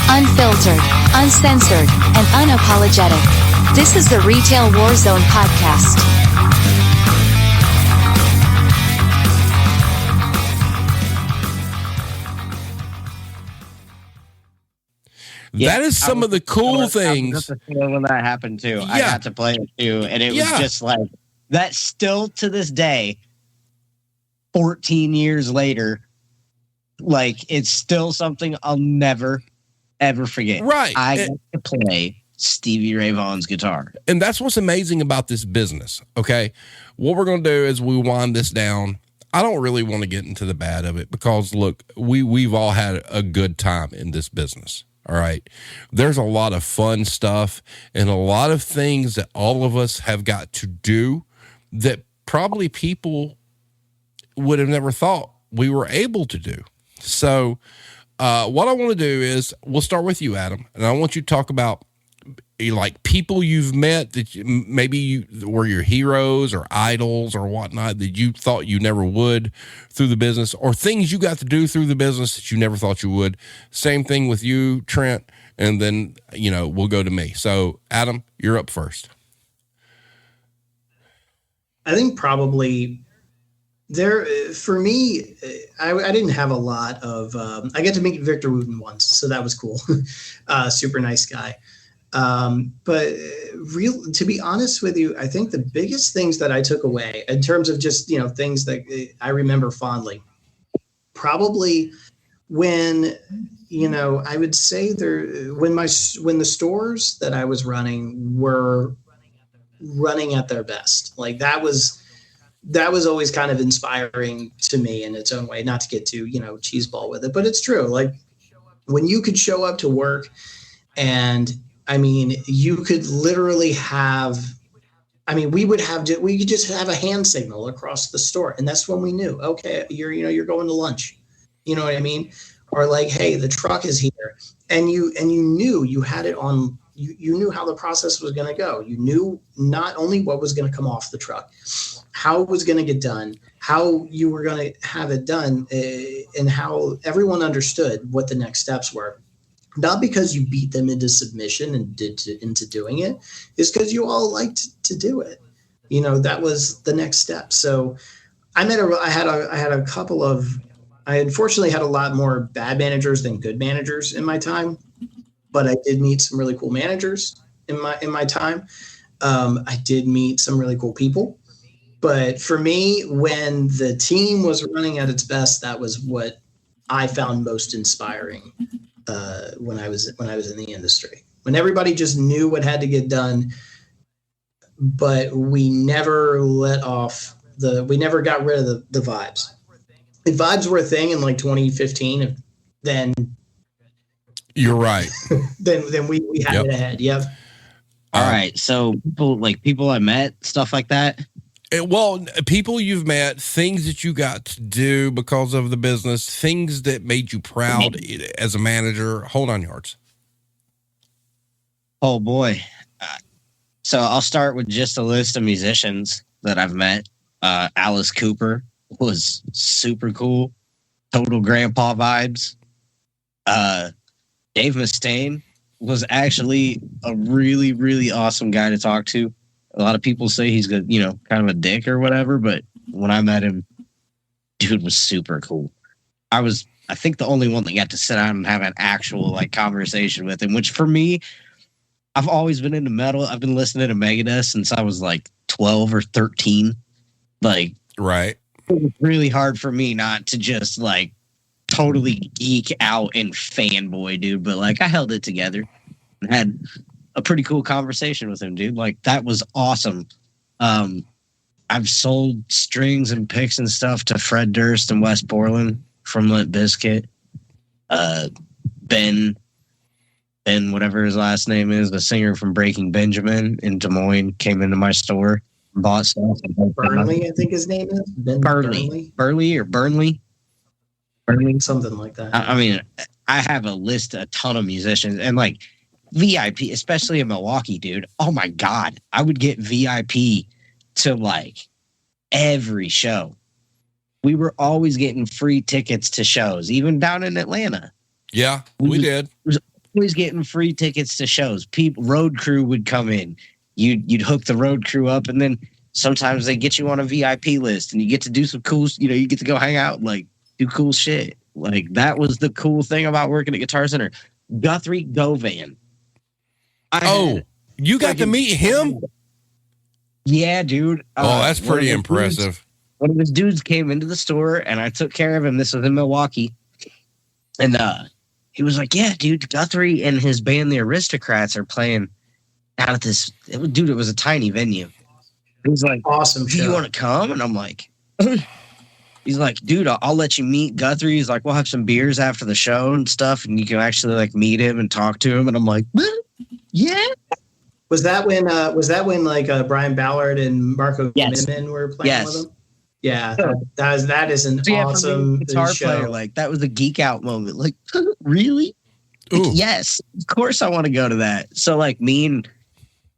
Unfiltered, uncensored, and unapologetic. This is the Retail Warzone podcast. That is some of the cool things. When that happened too, I got to play it too, and it was just like that. Still to this day, 14 years later, like it's still something I'll never ever forget. Right, I got to play Stevie Ray Vaughan's guitar, and that's what's amazing about this business. Okay, what we're going to do is we wind this down. I don't really want to get into the bad of it because look, we've all had a good time in this business. All right. There's a lot of fun stuff and a lot of things that all of us have got to do that probably people would have never thought we were able to do. So, what I want to do is we'll start with you, Adam, and I want you to talk about like people you've met that maybe were your heroes or idols or whatnot that you thought you never would through the business, or things you got to do through the business that you never thought you would. Same thing with you, Trent, and then, we'll go to me. So Adam, you're up first. I think probably for me, I didn't have a lot of, I get to meet Victor Wooten once, so that was cool. Super nice guy. But to be honest with you, I think the biggest things that I took away in terms of just, things that I remember fondly, probably when, I would say when the stores that I was running were running at their best, like that was always kind of inspiring to me in its own way, not to get too, cheeseball with it, but it's true. Like when you could show up to work and you could literally we could just have a hand signal across the store. And that's when we knew, okay, you're going to lunch, you know what I mean? Or like, hey, the truck is here. And you knew you had it on, you knew how the process was going to go. You knew not only what was going to come off the truck, how it was going to get done, how you were going to have it done, and how everyone understood what the next steps were. Not because you beat them into submission and into doing it, is because you all liked to do it. That was the next step. So I unfortunately had a lot more bad managers than good managers in my time, but I did meet some really cool managers in my time. I did meet some really cool people, but for me, when the team was running at its best, that was what I found most inspiring. When I was in the industry, when everybody just knew what had to get done, but we never we never got rid of the vibes. If vibes were a thing in like 2015, then you're right. then we had it ahead. Yep. All right. So people I met, stuff like that. Well, people you've met, things that you got to do because of the business, things that made you proud as a manager. Hold on, Yards. Oh, boy. So I'll start with just a list of musicians that I've met. Alice Cooper was super cool. Total grandpa vibes. Dave Mustaine was actually a really, really awesome guy to talk to. A lot of people say he's good, kind of a dick or whatever, but when I met him, dude was super cool. I think the only one that got to sit down and have an actual conversation with him, which for me, I've always been into metal. I've been listening to Megadeth since I was 12 or 13. Right. It was really hard for me not to just totally geek out and fanboy, dude. But I held it together and had a pretty cool conversation with him, dude. That was awesome. I've sold strings and picks and stuff to Fred Durst and Wes Borland from Limp Bizkit. Ben, whatever his last name is, the singer from Breaking Benjamin in Des Moines, came into my store and bought stuff. Burnley, I think his name is. Burnley, something like that. I have a ton of musicians and VIP, especially in Milwaukee, dude. Oh my God. I would get VIP to every show. We were always getting free tickets to shows, even down in Atlanta. Yeah, we did. It always getting free tickets to shows. People, road crew would come in. You'd hook the road crew up, and then sometimes they get you on a VIP list, and you get to do some cool. You get to go hang out, like do cool shit. Like that was the cool thing about working at Guitar Center. Guthrie Govan. You got to meet him? Yeah, dude. That's pretty impressive. One of his dudes came into the store, and I took care of him. This was in Milwaukee, and he was like, "Yeah, dude, Guthrie and his band, the Aristocrats, are playing out at this." It was a tiny venue. He was like, "Awesome! Do you want to come?" And I'm like, he's like, "Dude, I'll let you meet Guthrie." He's like, "We'll have some beers after the show and stuff, and you can actually like meet him and talk to him." And I'm like, "Yeah." Was that when like Brian Ballard and Marco Yes. Minman were playing with him? Yeah, Sure. that is an awesome guitar show. player. Like that was a geek out moment. Like, really? Like, yes, of course I want to go to that. So like me and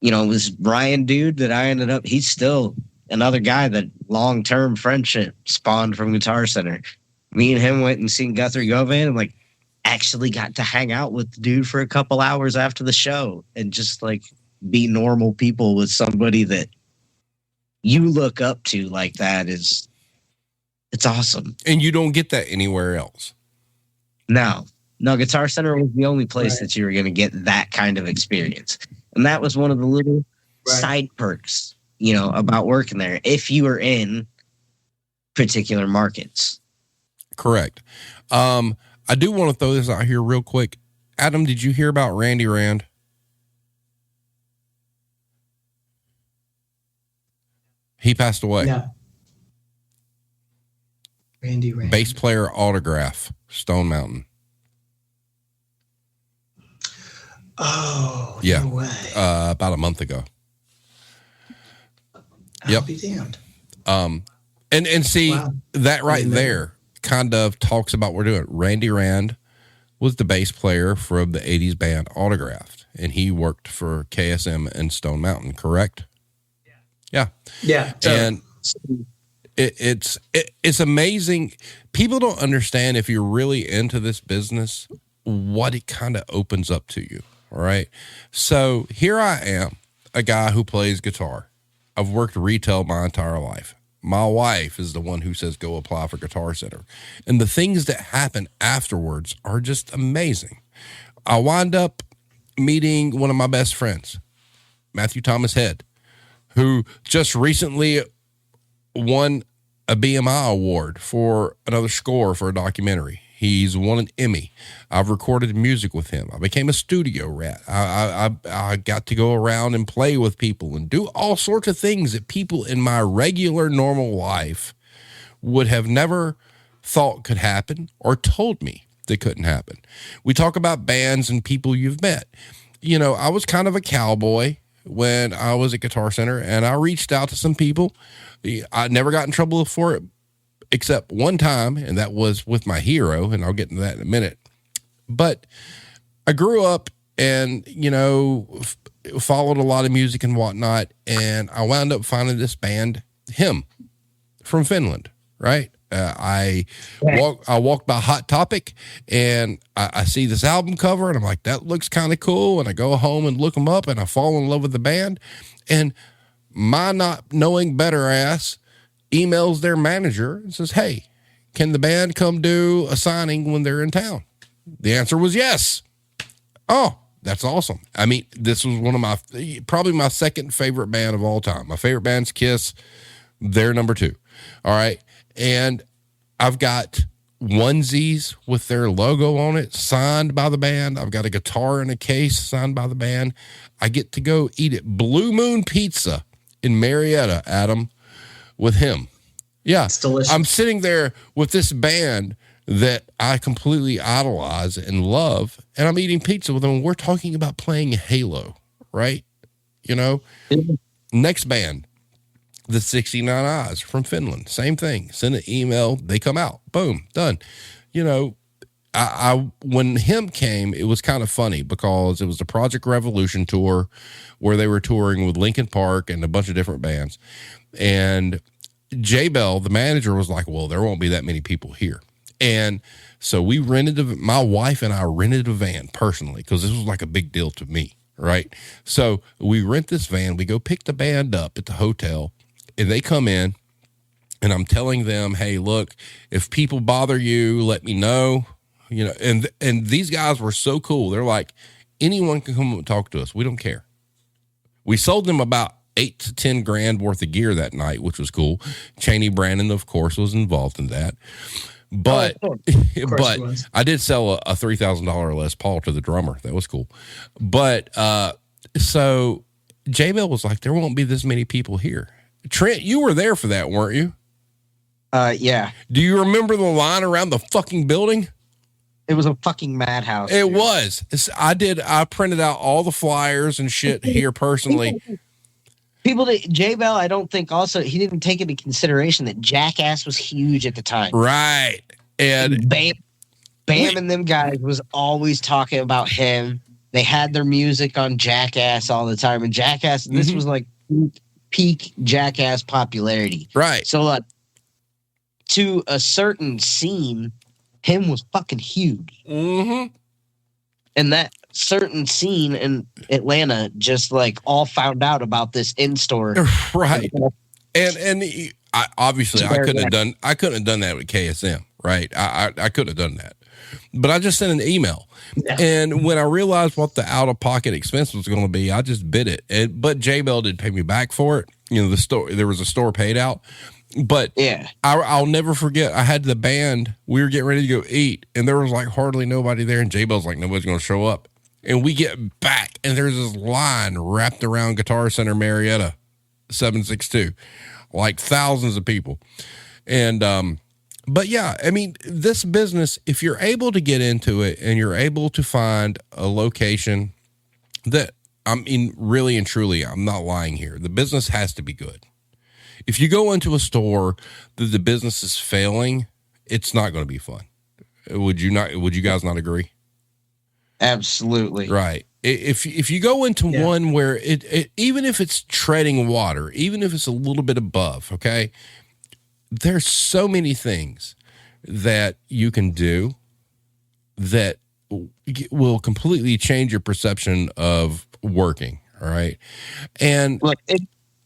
this Brian dude that I ended up. He's still another guy that long term friendship spawned from Guitar Center. Me and him went and seen Guthrie Govan and like actually got to hang out with the dude for a couple hours after the show and just like be normal people with somebody that you look up to like that. It's awesome. And you don't get that anywhere else. No, Guitar Center was the only place that you were going to get that kind of experience. And that was one of the little side perks, about working there if you were in particular markets. Correct. I do want to throw this out here real quick. Adam, did you hear about Randy Rand? He passed away. Yeah. Randy Rand. Bass player autograph, Stone Mountain. Oh, yeah. No way. About a month ago. I'll be damned. And see that right there kind of talks about what we're doing. Randy Rand was the bass player from the 80s band Autographed, and he worked for KSM and Stone Mountain, correct? Yeah. Yeah. And it's amazing. People don't understand, if you're really into this business, what it kind of opens up to you. All right. So here I am, a guy who plays guitar. I've worked retail my entire life. My wife is the one who says, go apply for Guitar Center. And the things that happen afterwards are just amazing. I wind up meeting one of my best friends, Matthew Thomas Head, who just recently won a BMI award for another score for a documentary. He's won an Emmy. I've recorded music with him. I became a studio rat. I got to go around and play with people and do all sorts of things that people in my regular, normal life would have never thought could happen or told me that couldn't happen. We talk about bands and people you've met. I was kind of a cowboy when I was at Guitar Center, and I reached out to some people. I never got in trouble for it, except one time, and that was with my hero, and I'll get into that in a minute. But I grew up and, followed a lot of music and whatnot, and I wound up finding this band, Him, from Finland, right? I walked by Hot Topic, and I see this album cover, and I'm like, that looks kind of cool, and I go home and look them up, and I fall in love with the band, and my not knowing better ass emails their manager and says, hey, can the band come do a signing when they're in town? The answer was yes. Oh, that's awesome. I mean, this was one of probably my second favorite band of all time. My favorite band's Kiss. They're number 2. All right. And I've got onesies with their logo on it, signed by the band. I've got a guitar in a case signed by the band. I get to go eat at Blue Moon Pizza in Marietta, Adam, with Him. Yeah. It's delicious. I'm sitting there with this band that I completely idolize and love, and I'm eating pizza with them. We're talking about playing Halo, right? Next band, the 69 Eyes from Finland. Same thing. Send an email. They come out. Boom. Done. When Him came, it was kind of funny because it was the Project Revolution tour where they were touring with Linkin Park and a bunch of different bands. And J Bell, the manager, was like, well, there won't be that many people here. And so my wife and I rented a van personally, because this was like a big deal to me. Right. So we rent this van, we go pick the band up at the hotel, and they come in, and I'm telling them, hey, look, if people bother you, let me know, and these guys were so cool. They're like, anyone can come and talk to us. We don't care. We sold them about 8 to 10 grand worth of gear that night, which was cool. Cheney Brandon, of course, was involved in that. But, but I did sell a $3,000 Les Paul to the drummer. That was cool. But, so J-Bell was like, there won't be this many people here. Trent, you were there for that, weren't you? Yeah. Do you remember the line around the fucking building? It was a fucking madhouse. It was. I printed out all the flyers and shit here personally. People that J-Bell, I don't think he didn't take into consideration that Jackass was huge at the time. Right. And Bam and them guys was always talking about him. They had their music on Jackass all the time. And Jackass, this was like peak Jackass popularity. Right. So like, to a certain scene, him was fucking huge. Mm-hmm. And that certain scene in Atlanta just like all found out about this in-store. Right. And I couldn't have done that with KSM. Right. I couldn't have done that, but I just sent an email. Yeah. And when I realized what the out-of-pocket expense was going to be, I just bid it. But J-Bell did pay me back for it. There was a store paid out. But yeah, I'll never forget. I had the band. We were getting ready to go eat, and there was like hardly nobody there. And J-Bell's like, nobody's going to show up. And we get back, and there's this line wrapped around Guitar Center Marietta 762, like thousands of people. And but yeah, I mean, this business, if you're able to get into it and you're able to find a location that, I mean, really and truly, I'm not lying here. The business has to be good. If you go into a store that the business is failing, it's not going to be fun. Would you guys not agree? Absolutely. Right. If you go into one where it even if it's treading water, even if it's a little bit above, okay, there's so many things that you can do that will completely change your perception of working. All right. And look,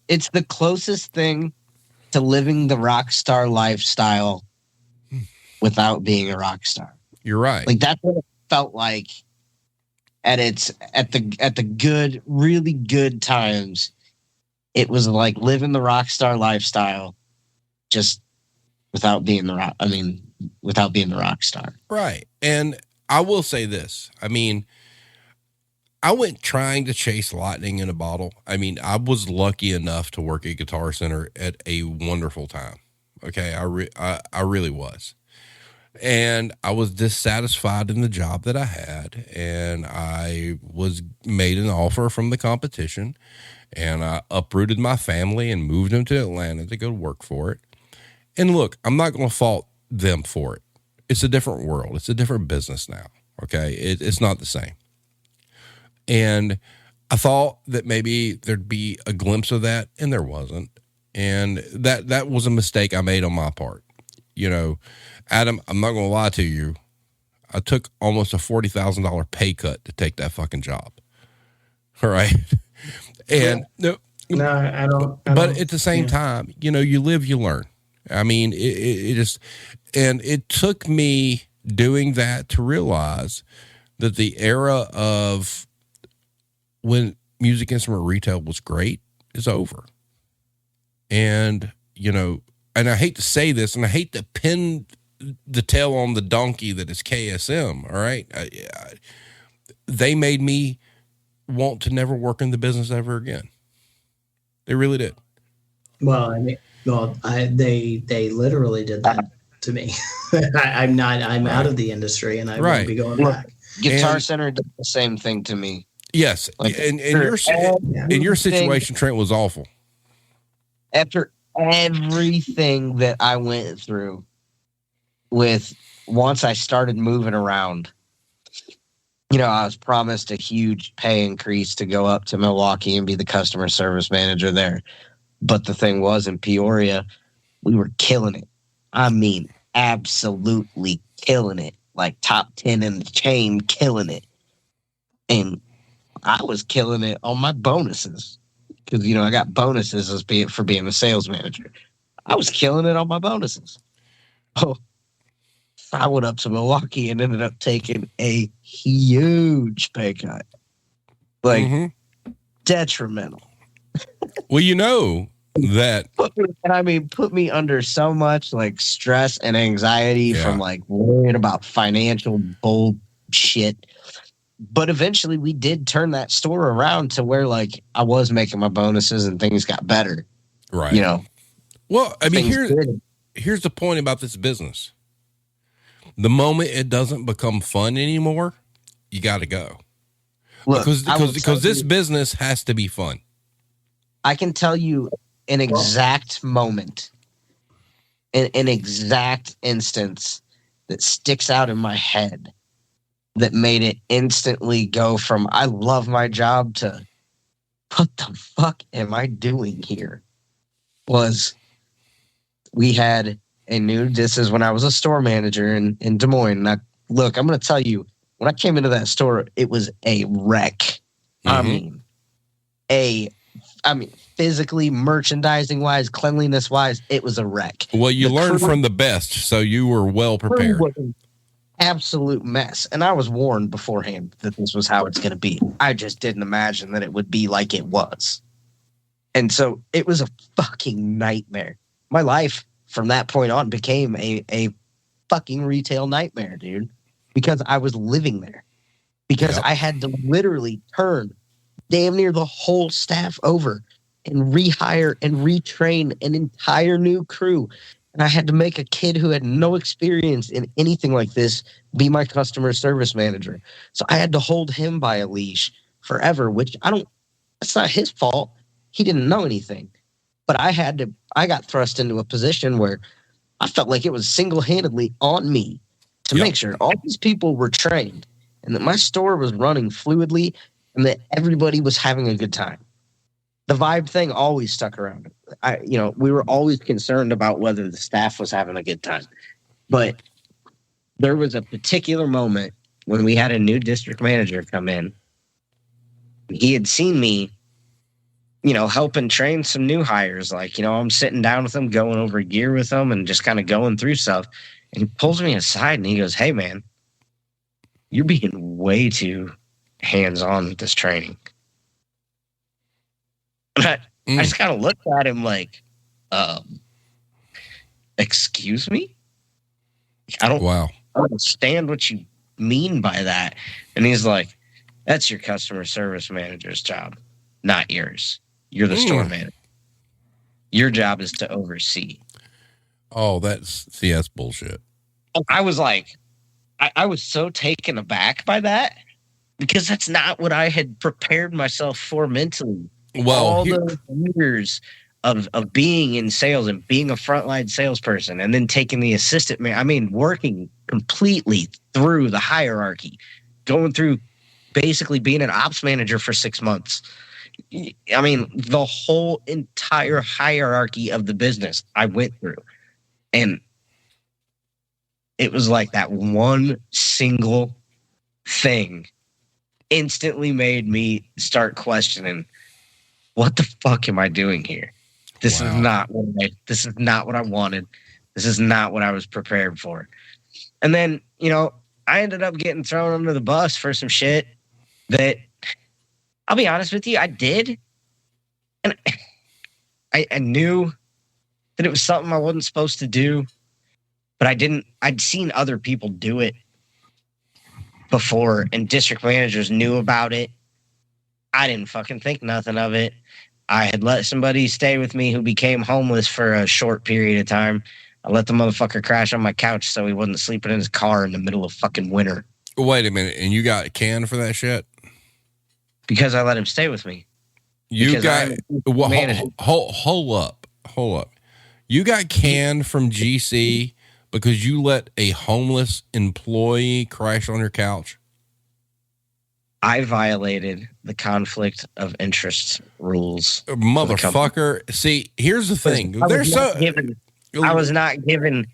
it's the closest thing to living the rock star lifestyle without being a rock star. You're right. Like that's what it felt like at the good, really good times. It was like living the rock star lifestyle, just without being the rock star. Right. And I will say this. I mean, I went trying to chase lightning in a bottle. I mean, I was lucky enough to work at Guitar Center at a wonderful time. Okay. I really was. And I was dissatisfied in the job that I had. And I was made an offer from the competition. And I uprooted my family and moved them to Atlanta to go work for it. And look, I'm not going to fault them for it. It's a different world. It's a different business now. Okay. It's not the same. And I thought that maybe there'd be a glimpse of that, and there wasn't. And that was a mistake I made on my part. Adam, I'm not going to lie to you. I took almost a $40,000 pay cut to take that fucking job. All right. And no, I don't. But at the same time, you live, you learn. I mean, it took me doing that to realize that the era of when music instrument retail was great is over. And, and I hate to say this, and I hate to pin the tail on the donkey that is KSM. All right. They made me want to never work in the business ever again. They really did. Well, they literally did that to me. I'm out of the industry, and I won't be going back. Guitar Center did the same thing to me. Yes. Like, and your situation, Trent, was awful. After everything that I went through once I started moving around, I was promised a huge pay increase to go up to Milwaukee and be the customer service manager there. But the thing was, in Peoria, we were killing it. I mean, absolutely killing it, like top 10 in the chain, killing it. And I was killing it on my bonuses because, I got bonuses for being a sales manager. I was killing it on my bonuses. Oh, I went up to Milwaukee and ended up taking a huge pay cut. Like, detrimental. Well, that. Put me under so much like stress and anxiety from like worrying about financial bullshit. But eventually we did turn that store around to where like I was making my bonuses and things got better. Right. Well, I mean, here's the point about this business. The moment it doesn't become fun anymore, you got to go. Look, because this business has to be fun. I can tell you an exact moment, an exact instance that sticks out in my head that made it instantly go from I love my job to what the fuck am I doing here? Was we had this is when I was a store manager in Des Moines. And I'm going to tell you, when I came into that store, it was a wreck. Mm-hmm. I mean, physically, merchandising wise, cleanliness wise, it was a wreck. Well, you learned from the best, so you were well prepared. Was an absolute mess. And I was warned beforehand that this was how it's going to be. I just didn't imagine that it would be like it was. And so it was a fucking nightmare. My life from that point on became a fucking retail nightmare, dude, because I was living there. Because I had to literally turn damn near the whole staff over and rehire and retrain an entire new crew. And I had to make a kid who had no experience in anything like this be my customer service manager. So I had to hold him by a leash forever, which that's not his fault. He didn't know anything. But I got thrust into a position where I felt like it was single-handedly on me to make sure all these people were trained and that my store was running fluidly and that everybody was having a good time. The vibe thing always stuck around. We were always concerned about whether the staff was having a good time. But there was a particular moment when we had a new district manager come in. He had seen me helping train some new hires. Like, I'm sitting down with them, going over gear with them and just kind of going through stuff. And he pulls me aside and he goes, "Hey, man, you're being way too hands-on with this training." I just kind of looked at him like, excuse me? I don't understand what you mean by that. And he's like, "That's your customer service manager's job, not yours. You're the store manager. Your job is to oversee." Oh, that's bullshit. I was like, I was so taken aback by that because that's not what I had prepared myself for mentally. Well, all those years of being in sales and being a frontline salesperson and then taking the assistant working completely through the hierarchy, going through basically being an ops manager for 6 months. The whole entire hierarchy of the business I went through. And it was like that one single thing instantly made me start questioning, what the fuck am I doing here? This is not what I wanted. This is not what I was prepared for. And then, I ended up getting thrown under the bus for some shit that, I'll be honest with you, I did. And I knew that it was something I wasn't supposed to do, but I'd seen other people do it before, and district managers knew about it. I didn't fucking think nothing of it. I had let somebody stay with me who became homeless for a short period of time. I let the motherfucker crash on my couch so he wasn't sleeping in his car in the middle of fucking winter. Wait a minute, and you got canned for that shit? Because I let him stay with me. Hold up. You got canned from GC because you let a homeless employee crash on your couch? I violated the conflict of interest rules. Motherfucker. See, here's the thing. I was not given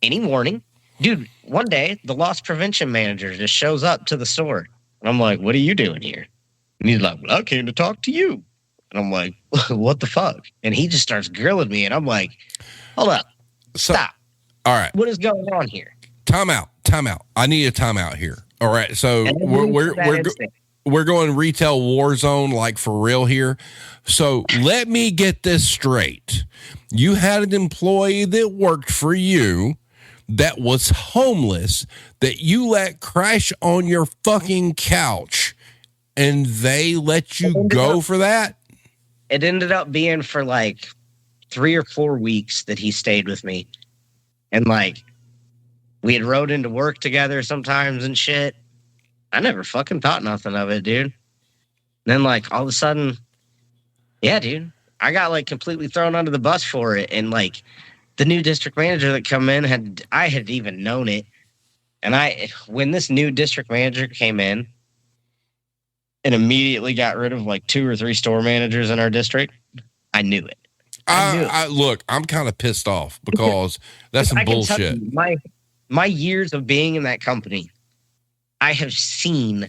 any warning. Dude, one day the loss prevention manager just shows up to the store. And I'm like, what are you doing here? And he's like, well, I came to talk to you. And I'm like, what the fuck? And he just starts grilling me. And I'm like, hold up. Stop. All right. What is going on here? Time out. I need a timeout here. All right. So we're going retail war zone, like for real here. So let me get this straight. You had an employee that worked for you that was homeless that you let crash on your fucking couch, and they let you go for that? It ended up being for like 3 or 4 weeks that he stayed with me. And like, we had rode into work together sometimes and shit. I never fucking thought nothing of it, dude. And then like all of a sudden, yeah, dude, I got like completely thrown under the bus for it. And like the new district manager that come in I had even known it. And when this new district manager came in and immediately got rid of like 2 or 3 store managers in our district, I knew it. Look, I'm kind of pissed off because that's some bullshit. My years of being in that company, I have seen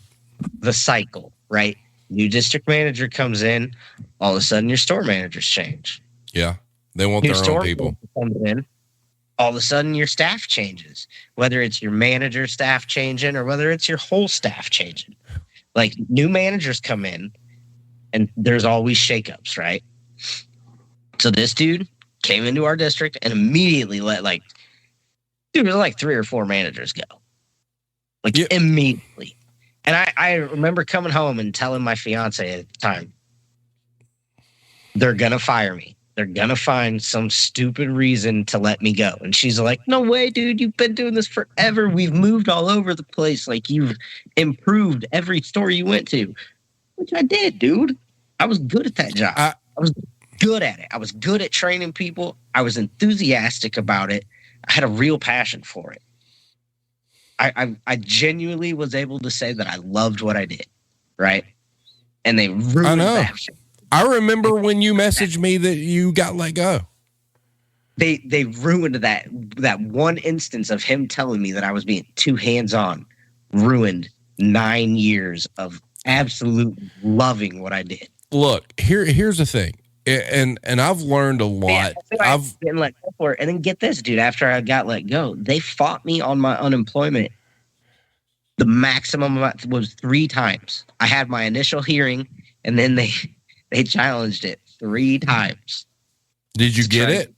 the cycle, right? New district manager comes in, all of a sudden your store managers change. Yeah, they want their own people. Comes in, all of a sudden your staff changes, whether it's your manager staff changing or whether it's your whole staff changing. Like new managers come in and there's always shakeups, right? So this dude came into our district and immediately let there's like 3 or 4 managers go. Immediately. And I remember coming home and telling my fiance at the time, they're going to fire me. They're going to find some stupid reason to let me go. And she's like, no way, dude. You've been doing this forever. We've moved all over the place. Like, you've improved every store you went to. Which I did, dude. I was good at that job. I was good at it. I was good at training people. I was enthusiastic about it. I had a real passion for it. I genuinely was able to say that I loved what I did, right? And they ruined that shit. I remember when you messaged me that you got let go. They ruined that one instance of him telling me that I was being too hands-on. Ruined 9 years of absolute loving what I did. Look, here's the thing. And I've learned a lot. I've been let go for it. And then get this, dude, after I got let go, they fought me on my unemployment. The maximum was 3 times. I had my initial hearing, and then they challenged it 3 times. Did you get it?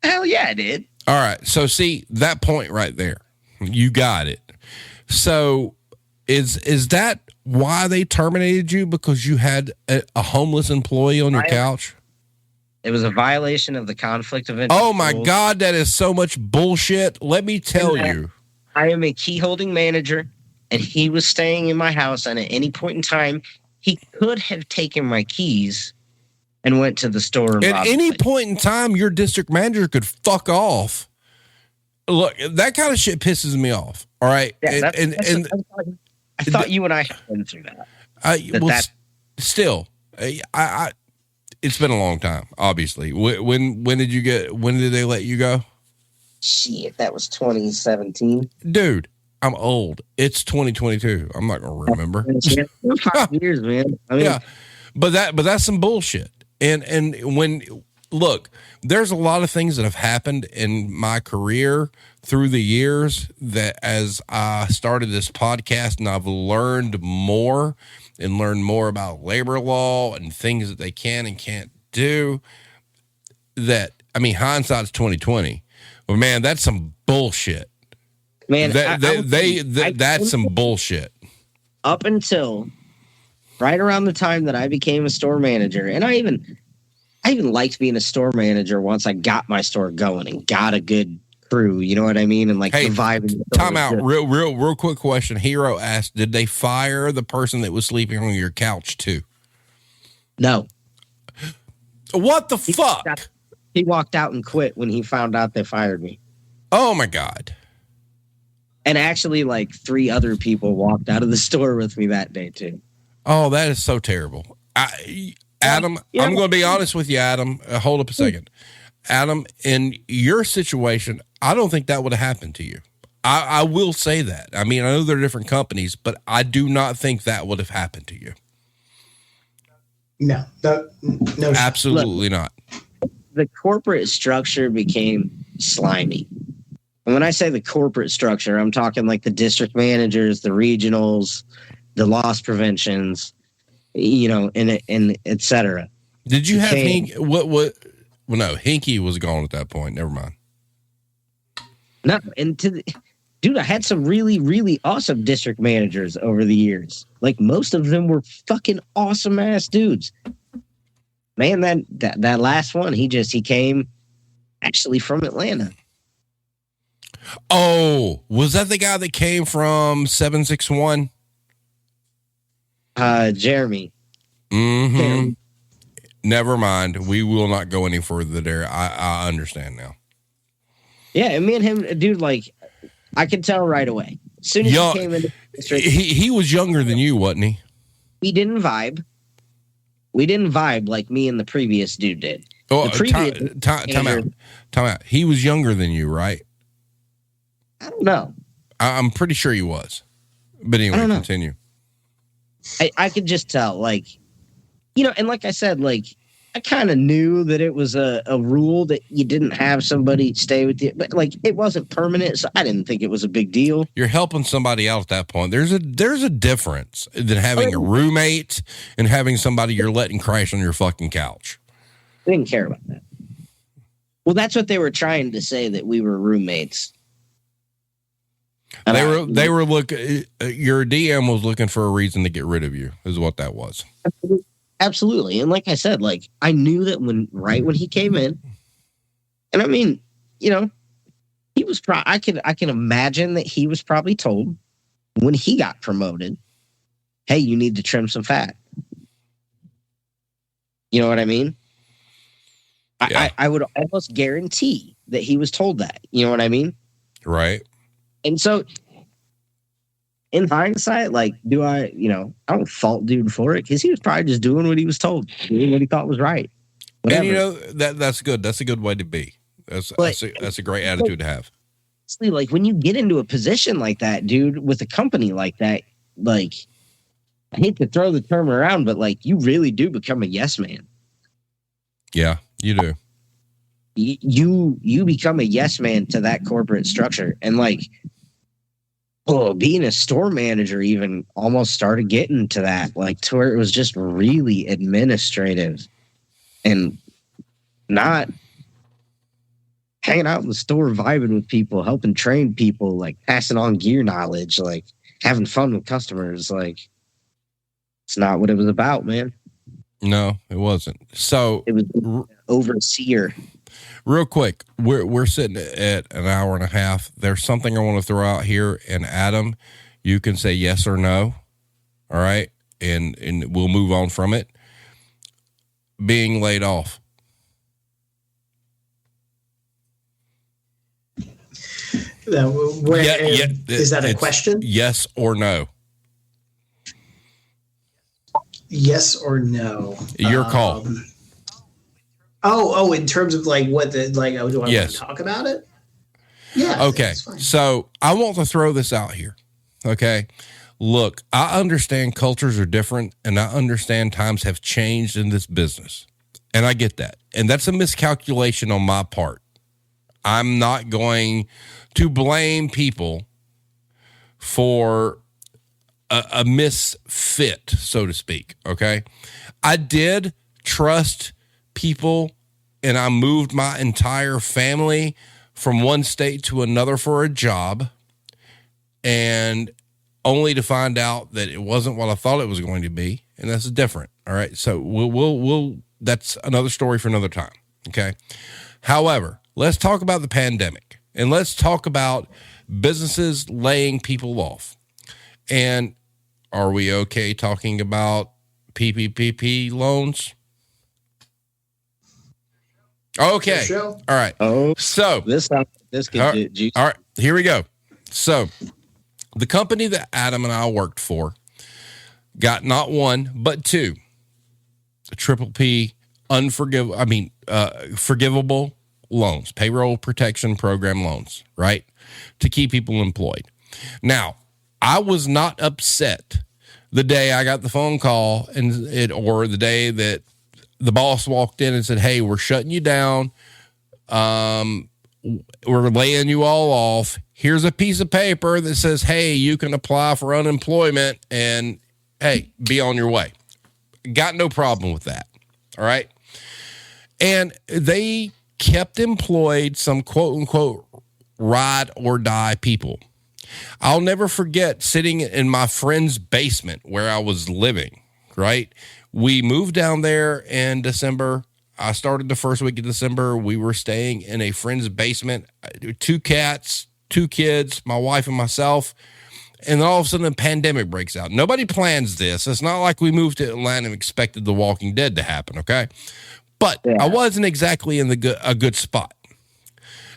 Hell yeah, I did. All right. So see that point right there. You got it. So is that why they terminated you? Because you had a homeless employee on your couch? It was a violation of the conflict of interest. Oh my God, that is so much bullshit. Let me tell you. I am a key holding manager, and he was staying in my house, and at any point in time, he could have taken my keys and went to the store. And at any point in time, your district manager could fuck off. Look, that kind of shit pisses me off. All right. Yeah, I thought you and I had been through that. Still, it's been a long time, obviously. When did they let you go? Shit, that was 2017. Dude, I'm old. It's 2022. I'm not going to remember. 5 years, man. I mean, yeah, but that's some bullshit. And look, there's a lot of things that have happened in my career through the years that as I started this podcast and I've learned more about labor law and things that they can and can't do, that, I mean, hindsight's 2020. Well, man, that's some bullshit. Man, that's some bullshit. Up until right around the time that I became a store manager, and I even liked being a store manager once I got my store going and got a good crew. You know what I mean? And the vibe. Time out. Real quick question. Hero asked, did they fire the person that was sleeping on your couch too? No. What the fuck? He walked out and quit when he found out they fired me. Oh my God. And actually 3 other people walked out of the store with me that day too. Oh, that is so terrible. Adam, I'm going to be honest with you, Adam. Hold up a second. Adam, in your situation, I don't think that would have happened to you. I will say that. I mean, I know they're different companies, but I do not think that would have happened to you. No. Absolutely not. The corporate structure became slimy. And when I say the corporate structure, I'm talking like the district managers, the regionals, the loss preventions, and et cetera. Did you have Hinky? Well, no, Hinky was gone at that point. Never mind. No, dude, I had some really, really awesome district managers over the years. Like most of them were fucking awesome ass dudes. Man, that last one, he came actually from Atlanta. Oh, was that the guy that came from 761? Jeremy. Mm-hmm. Jeremy. Never mind. We will not go any further there. I understand now. Yeah, and me and him, dude, like, I could tell right away. As soon as he came in the district, he was younger than you, wasn't he? We didn't vibe. We didn't vibe like me and the previous dude did. Oh, time out. He was younger than you, right? I don't know. I'm pretty sure he was. But anyway, continue. I could just tell, like, and like I said, like, I kind of knew that it was a rule that you didn't have somebody stay with you, but like it wasn't permanent, so I didn't think it was a big deal. You're helping somebody out at that point. There's a difference than having a roommate and having somebody you're letting crash on your fucking couch. I didn't care about that. Well, that's what they were trying to say, that we were roommates. And they were looking. Your DM was looking for a reason to get rid of you, is what that was. Absolutely. And like I said, like, I knew that when he came in, and I mean, he was I can imagine that he was probably told when he got promoted, hey, you need to trim some fat. You know what I mean? Yeah. I would almost guarantee that he was told that. You know what I mean? Right. And so in hindsight, like, I don't fault dude for it, because he was probably just doing what he was told, doing what he thought was right. Whatever. And that's good. That's a good way to be. That's a great attitude to have. Like, when you get into a position like that, dude, with a company like that, like, I hate to throw the term around, but like, you really do become a yes man. Yeah, you do. You become a yes man to that corporate structure. And like, being a store manager even almost started getting to that, like, to where it was just really administrative and not hanging out in the store, vibing with people, helping train people, like passing on gear knowledge, like having fun with customers. Like, it's not what it was about, man. No, it wasn't. So it was overseer. Real quick, we're sitting at an hour and a half. There's something I want to throw out here, and Adam, you can say yes or no. All right, and we'll move on from it. Being laid off. Is that a question? Yes or no? Yes or no? Your call. In terms of like what do I want to talk about it? Yeah. Okay. So I want to throw this out here. Okay. Look, I understand cultures are different, and I understand times have changed in this business, and I get that. And that's a miscalculation on my part. I'm not going to blame people for a misfit, so to speak. Okay. I did trust people, and I moved my entire family from one state to another for a job, and only to find out that it wasn't what I thought it was going to be. And that's different. All right. So we'll that's another story for another time. Okay. However, let's talk about the pandemic, and let's talk about businesses laying people off. And are we okay talking about PPP loans? Okay. Sure. All right. So this could juice. All right. Here we go. So the company that Adam and I worked for got not one, but two triple P forgivable loans, payroll protection program loans, right? To keep people employed. Now, I was not upset the day I got the phone call or the day that the boss walked in and said, "Hey, we're shutting you down. We're laying you all off. Here's a piece of paper that says, hey, you can apply for unemployment and hey, be on your way." Got no problem with that. All right. And they kept employed some quote unquote ride or die people. I'll never forget sitting in my friend's basement where I was living, right? We moved down there in December. I started the first week of December. We were staying in a friend's basement, 2 cats, 2 kids, my wife and myself. And then all of a sudden the pandemic breaks out. Nobody plans this. It's not like we moved to Atlanta and expected The Walking Dead to happen. Okay. But yeah. I wasn't exactly in a good spot.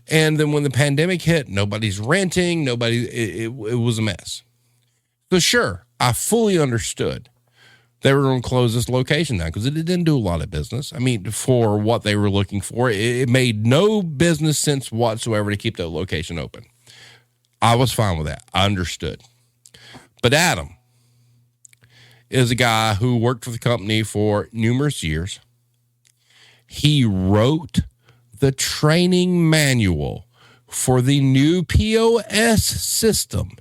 And then when the pandemic hit, nobody's renting, it was a mess. So sure, I fully understood they were going to close this location down because it didn't do a lot of business. I mean, for what they were looking for, it made no business sense whatsoever to keep that location open. I was fine with that. I understood. But Adam is a guy who worked for the company for numerous years. He wrote the training manual for the new POS system.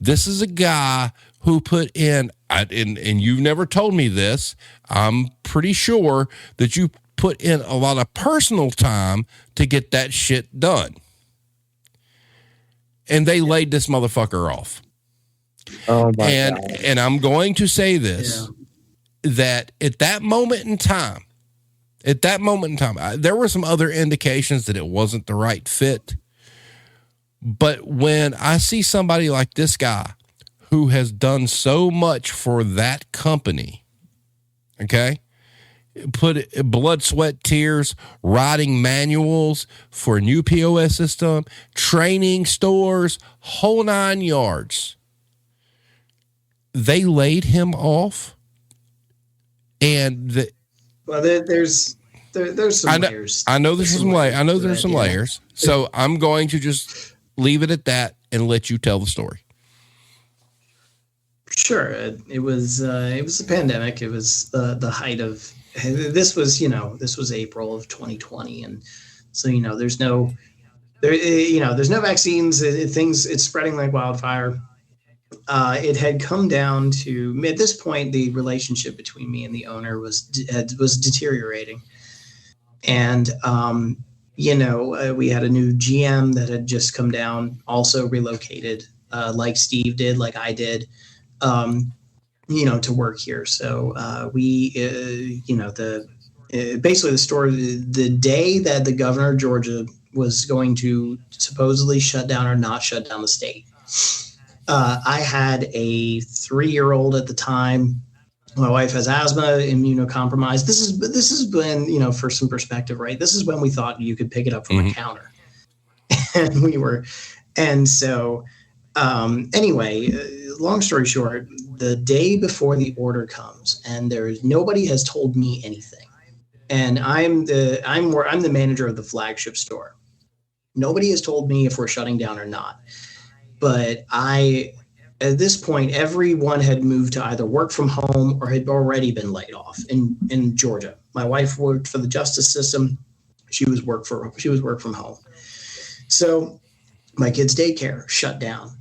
This is a guy who put in, and you've never told me this, I'm pretty sure that you put in a lot of personal time to get that shit done. And they laid this motherfucker off. Oh my God. And I'm going to say this, that at that moment in time, there were some other indications that it wasn't the right fit. But when I see somebody like this guy who has done so much for that company, okay, put blood, sweat, tears, writing manuals for a new POS system, training stores, whole 9 yards, they laid him off. And there's some layers. I know there's some layers. I know there's some layers. So I'm going to just leave it at that and let you tell the story. Sure. It was the pandemic. It was the height of, this was April of 2020. And so, there's no vaccines. It's spreading like wildfire. It had come down to, at this point, the relationship between me and the owner was deteriorating. And, we had a new GM that had just come down, also relocated, like Steve did, like I did, to work here. So basically the store, the day that the governor of Georgia was going to supposedly shut down or not shut down the state, I had a 3-year-old at the time. My wife has asthma, immunocompromised. This is when, for some perspective, right? This is when we thought you could pick it up from a counter. Anyway, long story short, the day before the order comes, and nobody has told me anything. And I'm the manager of the flagship store. Nobody has told me if we're shutting down or not. But at this point, everyone had moved to either work from home or had already been laid off in Georgia. My wife worked for the justice system. She was work from home. So my kids' daycare shut down.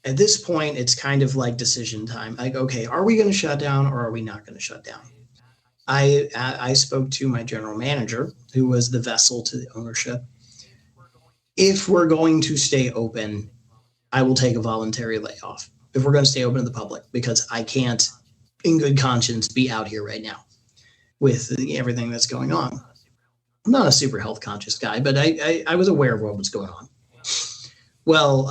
At this point, it's kind of like decision time. Like, okay, are we going to shut down or are we not going to shut down? I spoke to my general manager, who was the vessel to the ownership. If we're going to stay open, I will take a voluntary layoff if we're going to stay open to the public, because I can't, in good conscience, be out here right now with everything that's going on. I'm not a super health conscious guy, but I was aware of what was going on. Well,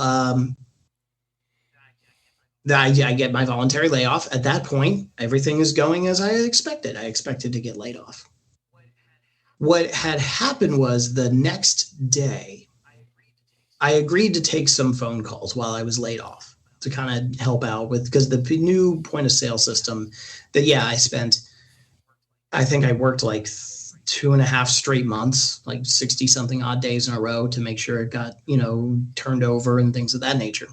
I get my voluntary layoff. At that point, everything is going as I expected. I expected to get laid off. What had happened was the next day, I agreed to take some phone calls while I was laid off to kind of help out with, because the new point of sale system that, I think I worked like 2.5 straight months, like 60 something odd days in a row to make sure it got, turned over and things of that nature.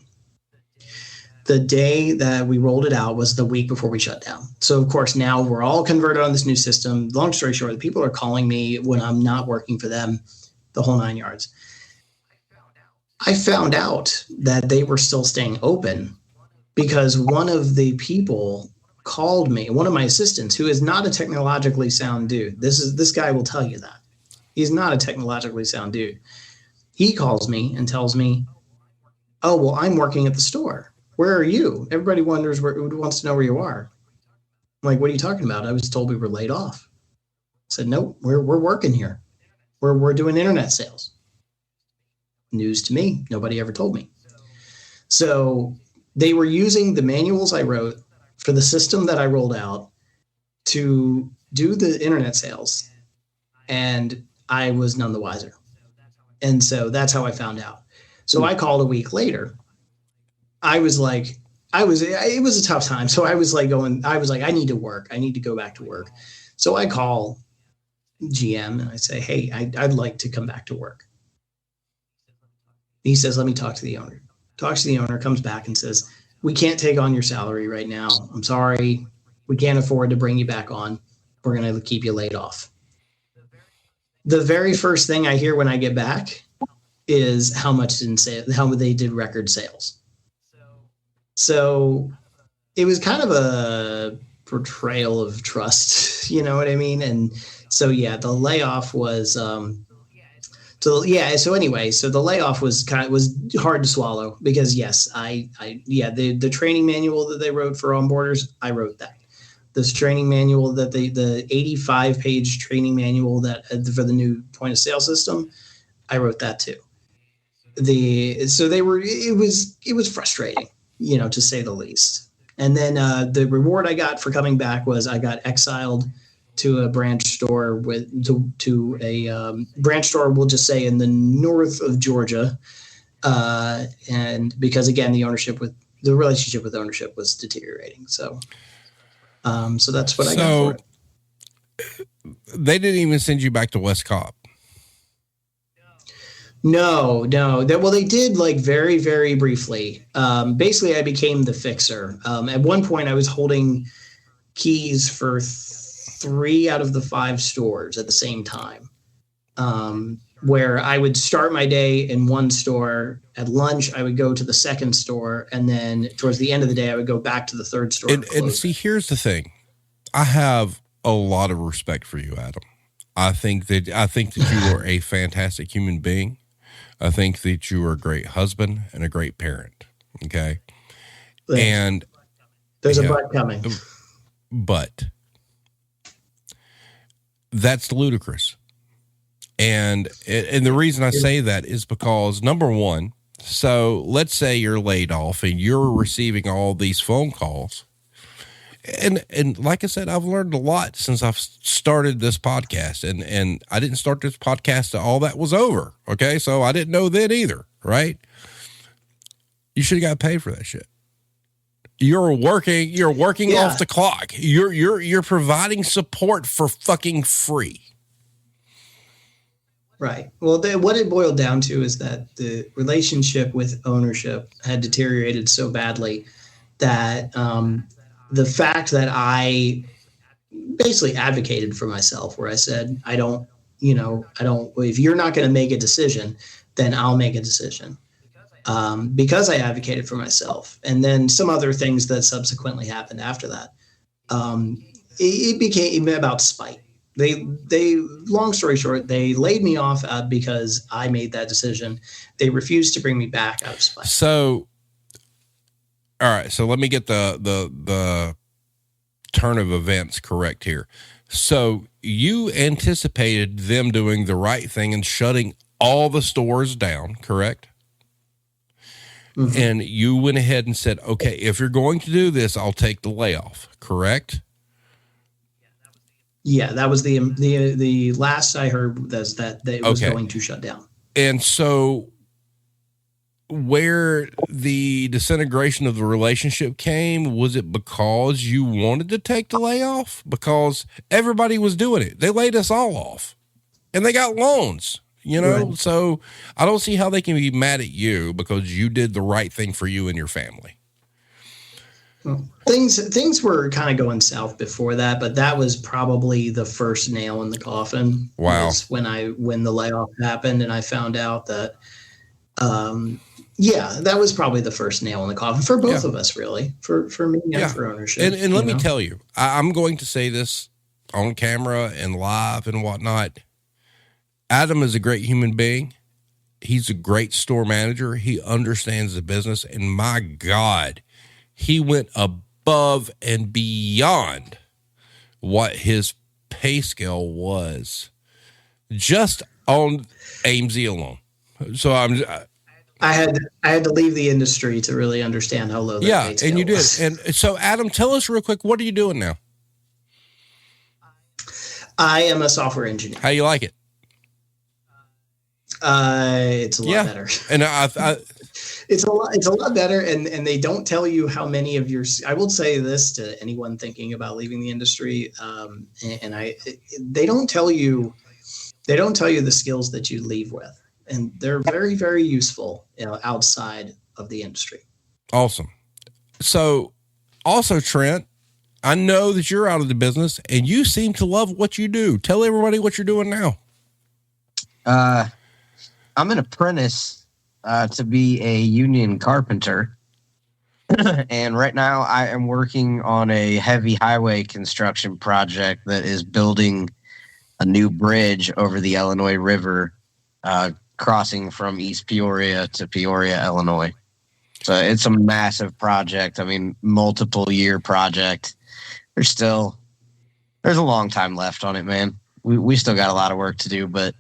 The day that we rolled it out was the week before we shut down. So of course now we're all converted on this new system. Long story short, the people are calling me when I'm not working for them, the whole 9 yards. I found out that they were still staying open because one of the people called me, one of my assistants, who is not a technologically sound dude. This guy will tell you that. He's not a technologically sound dude. He calls me and tells me, "Oh, well, I'm working at the store. Where are you? Everybody wants to know where you are." I'm like, "What are you talking about? I was told we were laid off." I said, "Nope, we're working here. We're doing internet sales." News to me. Nobody ever told me. So they were using the manuals I wrote for the system that I rolled out to do the internet sales, and I was none the wiser. And so that's how I found out. So I called a week later. It was a tough time. So I was like, I need to work. I need to go back to work. So I call GM and I say, "Hey, I'd like to come back to work." He says, "Let me talk to the owner." Talks to the owner, comes back and says, "We can't take on your salary right now. I'm sorry. We can't afford to bring you back on. We're going to keep you laid off." The very first thing I hear when I get back is how they did record sales. So it was kind of a portrayal of trust, you know what I mean? And so, yeah, the layoff was, so the layoff was hard to swallow because yes, the training manual that they wrote for onboarders, I wrote that. This training manual that the 85-page training manual that for the new point of sale system, I wrote that too. It was frustrating, to say the least. And then the reward I got for coming back was I got exiled to a branch store to a branch store, we'll just say in the north of Georgia. And because again, the relationship with ownership was deteriorating. So that's what I got for it. They didn't even send you back to West Cobb. No. They did like very, very briefly. Basically I became the fixer. At one point I was holding keys for 3 out of the 5 stores at the same time, where I would start my day in one store. At lunch, I would go to the second store. And then towards the end of the day, I would go back to the third store. And see, here's the thing. I have a lot of respect for you, Adam. I think that you are a fantastic human being. I think that you are a great husband and a great parent. Okay. Thanks. And there's a but coming. But that's ludicrous. And the reason I say that is because, number one, so let's say you're laid off and you're receiving all these phone calls. And like I said, I've learned a lot since I've started this podcast, and I didn't start this podcast till all that was over. Okay. So I didn't know then either. Right. You should have got paid for that shit. You're working off the clock. You're providing support for fucking free. Right. Well, what it boiled down to is that the relationship with ownership had deteriorated so badly that the fact that I basically advocated for myself, where I said, I don't, if you're not going to make a decision, then I'll make a decision. Because I advocated for myself, and then some other things that subsequently happened after that. It became about spite. They long story short, they laid me off because I made that decision. They refused to bring me back out of spite. So, all right. So let me get the turn of events correct here. So you anticipated them doing the right thing and shutting all the stores down, correct? Mm-hmm. And you went ahead and said, okay, if you're going to do this, I'll take the layoff, correct? Yeah, that was the last I heard was that it was going to shut down. And so where the disintegration of the relationship came? Was it because you wanted to take the layoff? Because everybody was doing it. They laid us all off and they got loans, you know? Right. So I don't see how they can be mad at you because you did the right thing for you and your family. Well, things were kind of going south before that, but that was probably the first nail in the coffin. Wow. Was when the layoff happened and I found out that, that was probably the first nail in the coffin for both of us, really, for me and for ownership. And let me tell you, I'm going to say this on camera and live and whatnot. Adam is a great human being. He's a great store manager. He understands the business. And my God, he went above and beyond what his pay scale was just on AMZ alone. So I had to leave the industry to really understand how low that pay scale and you was. did. And so Adam, tell us real quick, what are you doing now? I am a software engineer. How you like it? It's a lot better. And it's a lot better. And they don't tell you how many of your, I will say this to anyone thinking about leaving the industry. They don't tell you the skills that you leave with, and they're very, very useful, outside of the industry. Awesome. So also, Trent, I know that you're out of the business and you seem to love what you do. Tell everybody what you're doing now. I'm an apprentice to be a union carpenter. And right now I am working on a heavy highway construction project that is building a new bridge over the Illinois River, crossing from East Peoria to Peoria, Illinois. So it's a massive project. I mean, multiple year project. There's a long time left on it, man. We still got a lot of work to do, but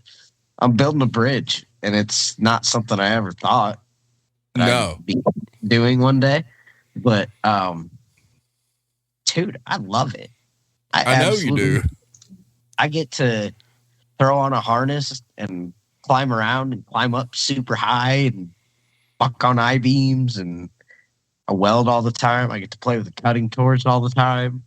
I'm building a bridge, and it's not something I ever thought I'd be doing one day. But, dude, I love it. I know you do. I get to throw on a harness and climb around and climb up super high and buck on I-beams, and I weld all the time. I get to play with the cutting tools all the time.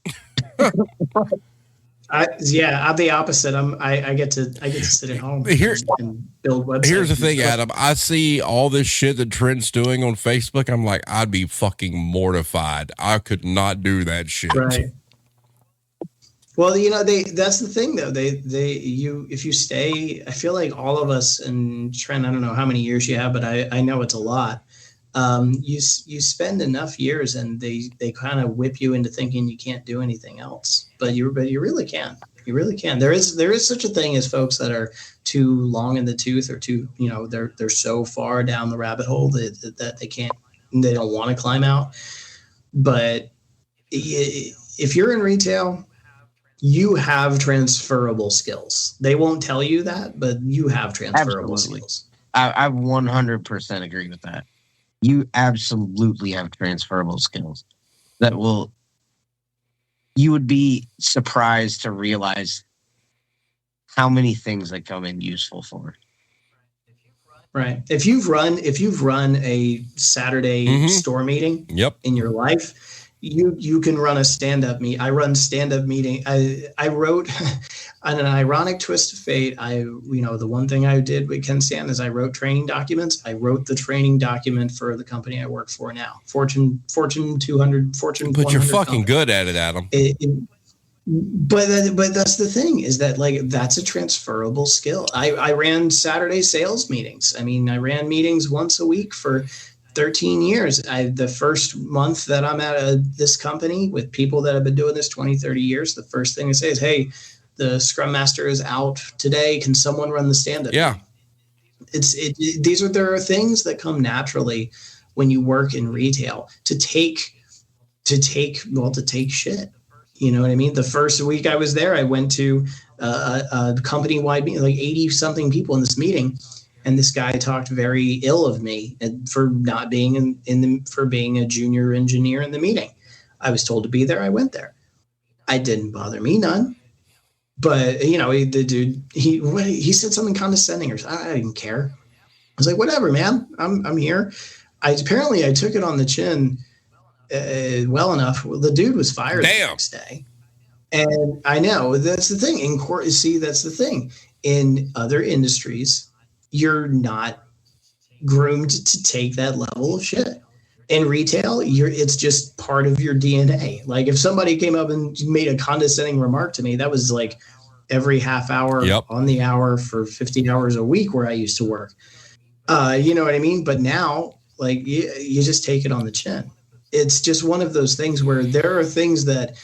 I'm the opposite. I get to sit at home and build websites. Here's the thing, Adam. I see all this shit that Trent's doing on Facebook. I'm like, I'd be fucking mortified. I could not do that shit. Right. Well, that's the thing though. If you stay, I feel like all of us, and Trent, I don't know how many years you have, but I know it's a lot. You spend enough years and they kind of whip you into thinking you can't do anything else, but you really can. You really can. There is such a thing as folks that are too long in the tooth, or too, they're so far down the rabbit hole that they don't want to climb out. But if you're in retail, you have transferable skills. They won't tell you that, but you have transferable skills. I 100% agree with that. You absolutely have transferable skills that you would be surprised to realize how many things they come in useful for. Right. If you've run a Saturday store meeting in your life, you can run a stand-up meet. I run stand-up meeting. I wrote on an ironic twist of fate. The one thing I did with Ken Stan is I wrote training documents. I wrote the training document for the company I work for now, Fortune 200, Fortune 100. But you're fucking company. good at it, Adam. But that's the thing, is that that's a transferable skill. I ran Saturday sales meetings. I mean, I ran meetings once a week for 13 years. The first month that I'm at this company with people that have been doing this 20, 30 years, the first thing I say is, hey, the Scrum Master is out today. Can someone run the stand-up? Yeah. There are things that come naturally when you work in retail to take shit. You know what I mean? The first week I was there, I went to a company-wide meeting, like 80 something people in this meeting. And this guy talked very ill of me for not being for being a junior engineer in the meeting. I was told to be there. I went there. It didn't bother me none. But the dude, he said something condescending, or I didn't care. was like, whatever, man, I'm here. I took it on the chin well enough. The dude was fired the next day. And I know that's the thing in court. See, that's the thing in other industries, you're not groomed to take that level of shit. In retail, it's just part of your DNA. Like if somebody came up and made a condescending remark to me, that was like every half hour on the hour for 15 hours a week where I used to work. You know what I mean? But now, like you just take it on the chin. It's just one of those things where there are things that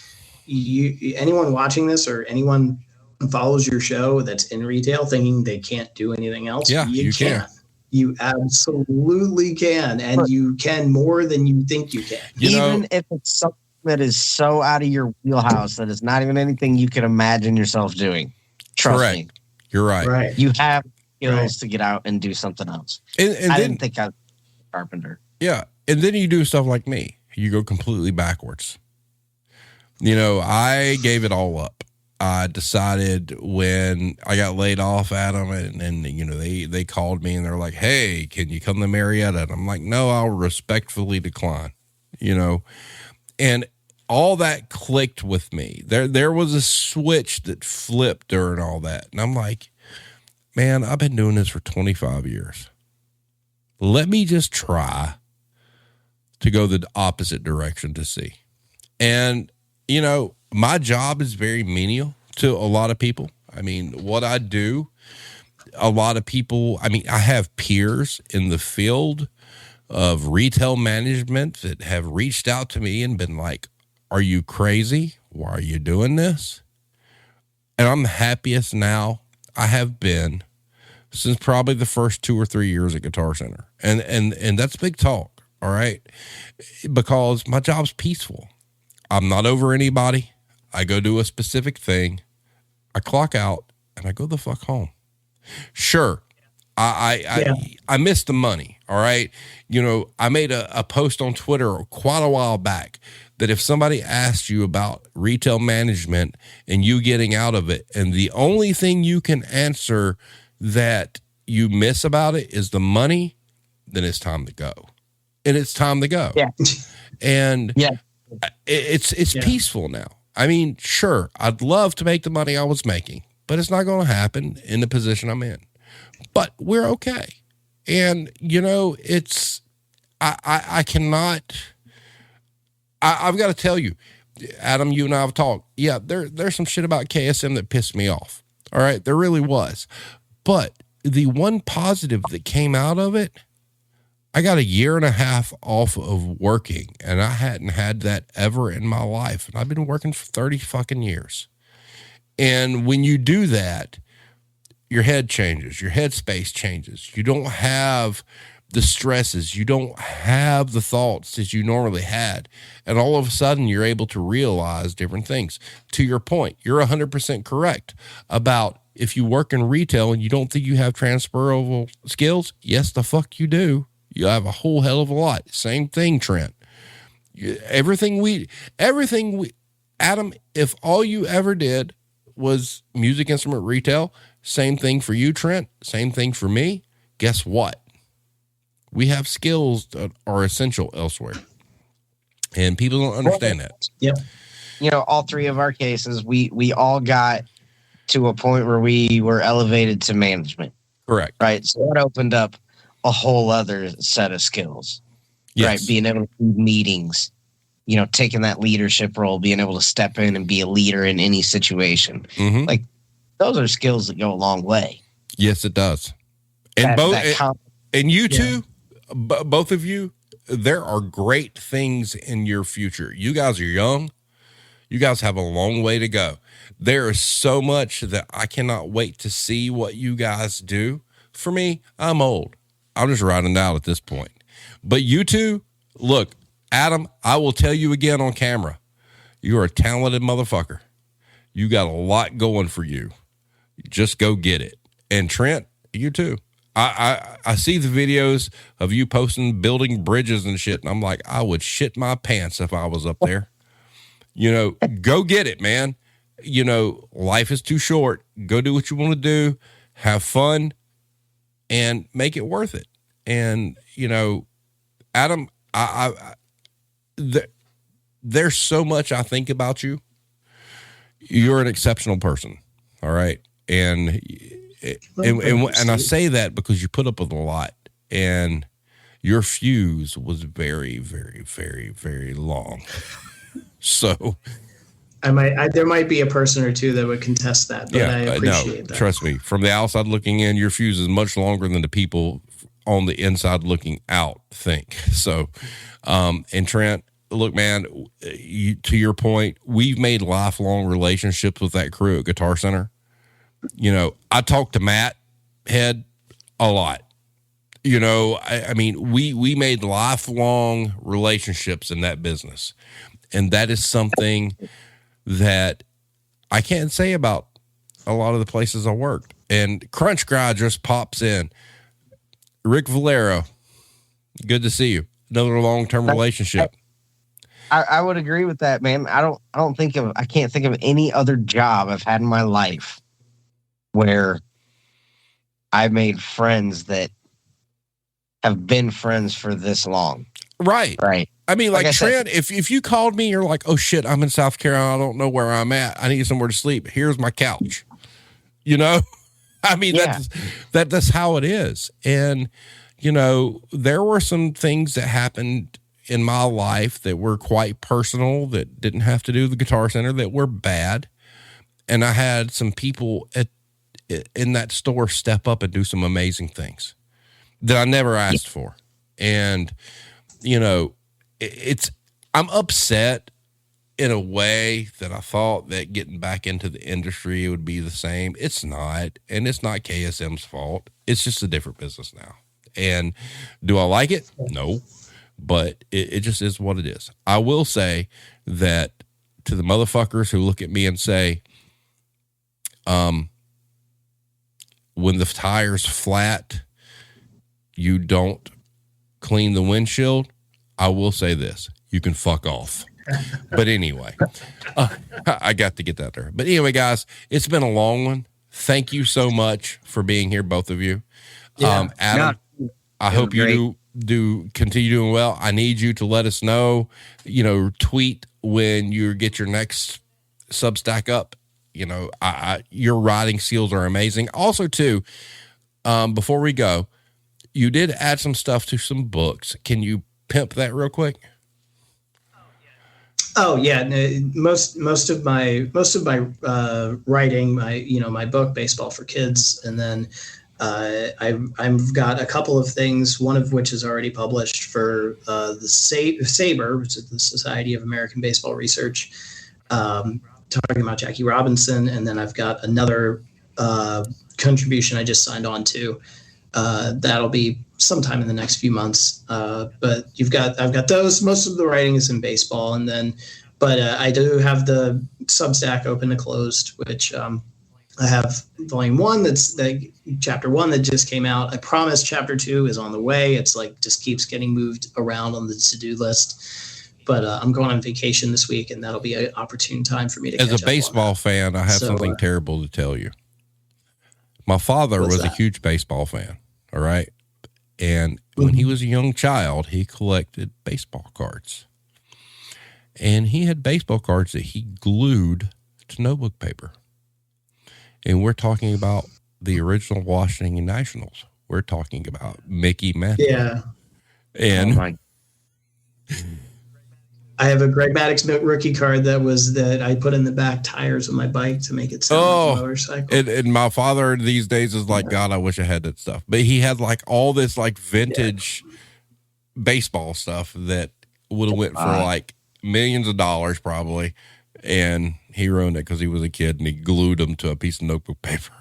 anyone watching this or anyone who follows your show that's in retail thinking they can't do anything else. Yeah, you can. You absolutely can. And you can more than you think you can. Even if it's something that is so out of your wheelhouse that it's not even anything you can imagine yourself doing. Trust me. You're right. You have skills to get out and do something else. And I didn't think I was a carpenter. Yeah. And then you do stuff like me. You go completely backwards. I gave it all up. I decided when I got laid off, Adam, and they called me and they're like, hey, can you come to Marietta? And I'm like, no, I'll respectfully decline, and all that clicked with me. There was a switch that flipped during all that. And I'm like, man, I've been doing this for 25 years. Let me just try to go the opposite direction to see. And, my job is very menial to a lot of people. I mean, what I do, a lot of people, I have peers in the field of retail management that have reached out to me and been like, are you crazy? Why are you doing this? And I'm the happiest now I have been since probably the first 2 or 3 years at Guitar Center. And that's big talk. All right. Because my job's peaceful. I'm not over anybody. I go do a specific thing. I clock out and I go the fuck home. Sure. I missed the money. All right. I made a post on Twitter quite a while back that if somebody asked you about retail management and you getting out of it, and the only thing you can answer that you miss about it is the money, then it's time to go. And it's time to go. Yeah. And it's peaceful now. Sure, I'd love to make the money I was making, but it's not going to happen in the position I'm in. But we're okay. And, I cannot, I've got to tell you, Adam, you and I have talked. Yeah, there's some shit about KSM that pissed me off. All right, there really was. But the one positive that came out of it, I got 1.5 years off of working, and I hadn't had that ever in my life. And I've been working for 30 fucking years. And when you do that, your head changes, your headspace changes. You don't have the stresses. You don't have the thoughts that you normally had. And all of a sudden, you're able to realize different things. To your point, you're 100% correct about if you work in retail and you don't think you have transferable skills. Yes, the fuck you do. You have a whole hell of a lot. Same thing, Trent. Everything we, Adam, if all you ever did was music instrument retail, same thing for you, Trent, same thing for me. Guess what? We have skills that are essential elsewhere. And people don't understand that. Yep. All three of our cases, we all got to a point where we were elevated to management. Correct. Right. So it opened up a whole other set of skills, yes. Right? Being able to do meetings, taking that leadership role, being able to step in and be a leader in any situation. Mm-hmm. Like those are skills that go a long way. Yes, it does. And you two, both of you, there are great things in your future. You guys are young. You guys have a long way to go. There is so much that I cannot wait to see what you guys do. For me, I'm old. I'm just riding out at this point. But you two, look, Adam, I will tell you again on camera, you are a talented motherfucker. You got a lot going for you. Just go get it. And Trent, you too. I see the videos of you posting building bridges and shit, and I'm like, I would shit my pants if I was up there. Go get it, man. Life is too short. Go do what you want to do. Have fun. and make it worth it. And, you know, Adam, there's so much I think about you. You're an exceptional person. All right. And I say that because you put up with a lot, and your fuse was very, very, very, very long. So there might be a person or two that would contest that, but I appreciate that. Trust me, from the outside looking in, your fuse is much longer than the people on the inside looking out think. So, and Trent, look, man, to your point, we've made lifelong relationships with that crew at Guitar Center. You know, I talk to Matt Head a lot. You know, I mean, we made lifelong relationships in that business. And that is something that I can't say about a lot of the places I worked. And Crunch Guy just pops in. Rick Valero, good to see you. Another long-term relationship. I would agree with that, man. I can't think of any other job I've had in my life where I made friends that have been friends for this long. Right. Right. I mean, like Trent, if you called me, you're like, oh shit, I'm in South Carolina. I don't know where I'm at. I need somewhere to sleep. Here's my couch. You know? I mean, that's how it is. And, you know, there were some things that happened in my life that were quite personal, that didn't have to do with the Guitar Center, that were bad. And I had some people in that store step up and do some amazing things that I never asked for. And, you know, I'm upset in a way that I thought that getting back into the industry would be the same. It's not, and it's not KSM's fault. It's just a different business now. And do I like it? No, but it just is what it is. I will say that to the motherfuckers who look at me and say, when the tire's flat, you don't clean the windshield. I will say this, you can fuck off. But anyway, I got to get that there. But anyway, guys, it's been a long one. Thank you so much for being here, both of you. Adam, I hope you do continue doing well. I need you to let us know, you know, tweet when you get your next Substack up. You know, your writing skills are amazing. Also, too, before we go, you did add some stuff to some books. Can you pimp that real quick? Oh yeah, most of my writing, my book Baseball for Kids, and then I've got a couple of things. One of which is already published for the SABR, which is the Society of American Baseball Research, talking about Jackie Robinson, and then I've got another contribution I just signed on to. That'll be sometime in the next few months. But I've got those. Most of the writing is in baseball, and then, but I do have the Substack open and closed, which I have volume 1. That's chapter 1 that just came out. I promise chapter 2 is on the way. It's like just keeps getting moved around on the to-do list. But I'm going on vacation this week, and that'll be an opportune time for me to. As a baseball fan, I have something terrible to tell you. My father was a huge baseball fan. All right. And when he was a young child, he collected baseball cards. And he had baseball cards that he glued to notebook paper. And we're talking about the original Washington Nationals. We're talking about Mickey Mantle. Yeah. And I have a Greg Maddux rookie card that I put in the back tires of my bike to make it sound like a motorcycle. And my father these days is like, God, I wish I had that stuff. But he had like all this like vintage baseball stuff that would have went for like millions of dollars probably. And he ruined it because he was a kid and he glued them to a piece of notebook paper.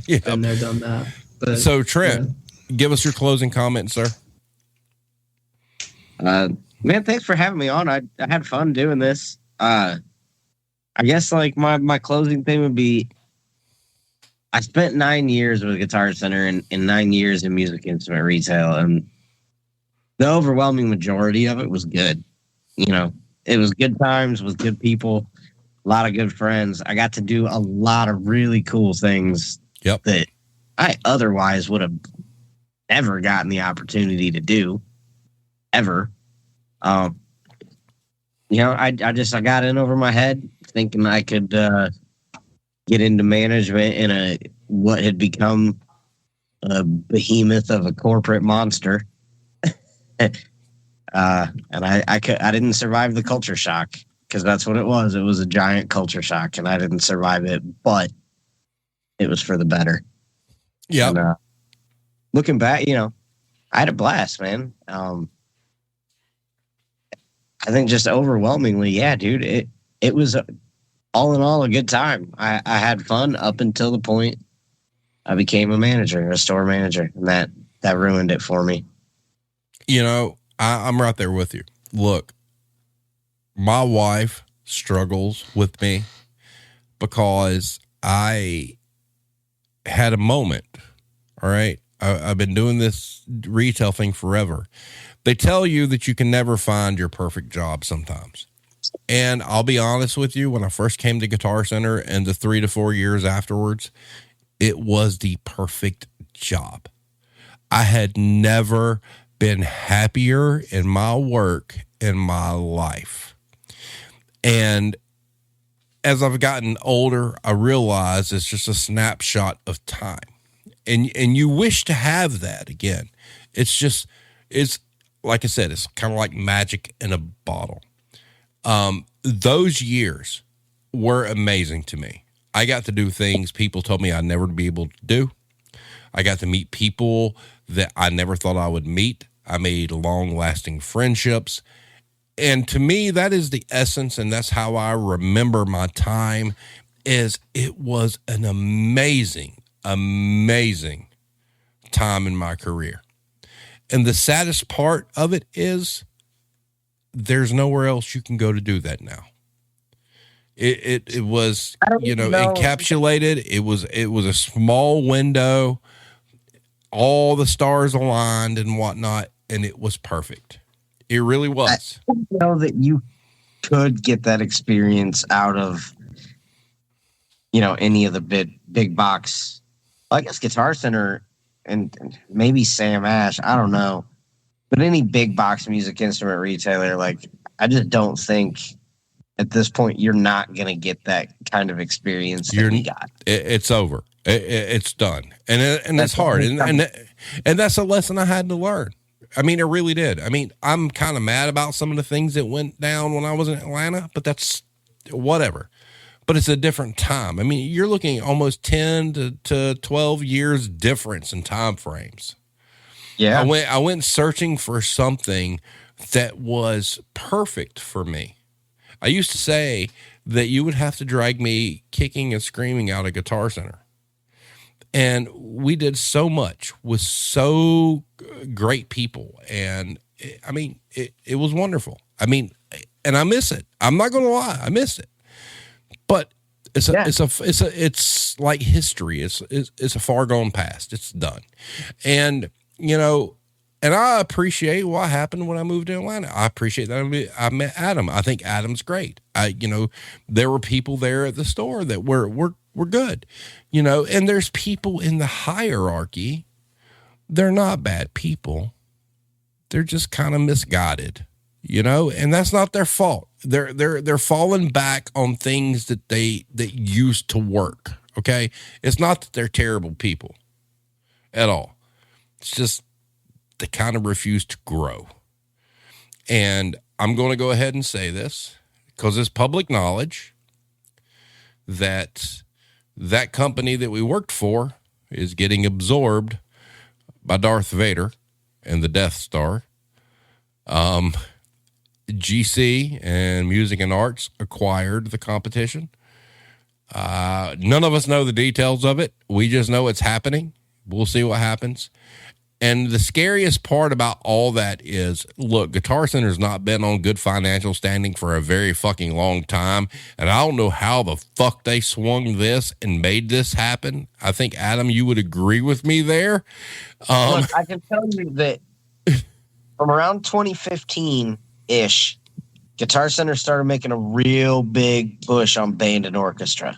Yeah. Been there, done that. But, so Trent, give us your closing comment, sir. Man, thanks for having me on. I had fun doing this. I guess like my closing thing would be, I spent 9 years with Guitar Center and 9 years in music instrument retail, and the overwhelming majority of it was good. You know, it was good times with good people, a lot of good friends. I got to do a lot of really cool things that I otherwise would have never gotten the opportunity to do ever. I got in over my head thinking I could get into management in what had become a behemoth of a corporate monster. And I didn't survive the culture shock, because that's what it was. It was a giant culture shock, and I didn't survive it, but it was for the better. Yeah. And, looking back, I had a blast, man. I think just overwhelmingly, yeah, dude, it was all in all a good time. I had fun up until the point I became a store manager, and that ruined it for me. I'm right there with you. Look, my wife struggles with me because I had a moment. All right. I've been doing this retail thing forever. They tell you that you can never find your perfect job sometimes. And I'll be honest with you, when I first came to Guitar Center and the 3 to 4 years afterwards, it was the perfect job. I had never been happier in my work in my life. And as I've gotten older, I realize it's just a snapshot of time. And you wish to have that again. It's like I said, it's kind of like magic in a bottle. Those years were amazing to me. I got to do things people told me I'd never be able to do. I got to meet people that I never thought I would meet. I made long-lasting friendships. And to me, that is the essence, and that's how I remember my time, is it was an amazing time in my career. And the saddest part of it is there's nowhere else you can go to do that now. It was, encapsulated. It was a small window, all the stars aligned and whatnot, and it was perfect. It really was. I didn't know that you could get that experience out of, any of the big box. I guess Guitar Center and maybe Sam Ash, I don't know. But any big box music instrument retailer, I just don't think at this point you're not going to get that kind of experience that we got. It's over. It's done. And that's hard. And that's a lesson I had to learn. I mean, it really did. I mean, I'm kind of mad about some of the things that went down when I was in Atlanta, but that's whatever. But it's a different time. I mean, you're looking almost 10 to 12 years difference in time frames. Yeah. I went searching for something that was perfect for me. I used to say that you would have to drag me kicking and screaming out of Guitar Center. And we did so much with so great people. And it was wonderful. I mean, and I miss it. I'm not going to lie. I miss it. But it's like history. It's a far gone past. It's done. And, and I appreciate what happened when I moved to Atlanta. I appreciate that I met Adam. I think Adam's great. There were people there at the store that were good, and there's people in the hierarchy. They're not bad people. They're just kind of misguided, and that's not their fault. They're falling back on things that used to work. Okay. It's not that they're terrible people at all. It's just, they kind of refuse to grow. And I'm going to go ahead and say this because it's public knowledge that company that we worked for is getting absorbed by Darth Vader and the Death Star. GC and Music and Arts acquired the competition. None of us know the details of it. We just know it's happening. We'll see what happens. And the scariest part about all that is, look, Guitar Center's not been on good financial standing for a very fucking long time. And I don't know how the fuck they swung this and made this happen. I think, Adam, you would agree with me there. Look, I can tell you that from around 2015-ish, Guitar Center started making a real big push on band and orchestra.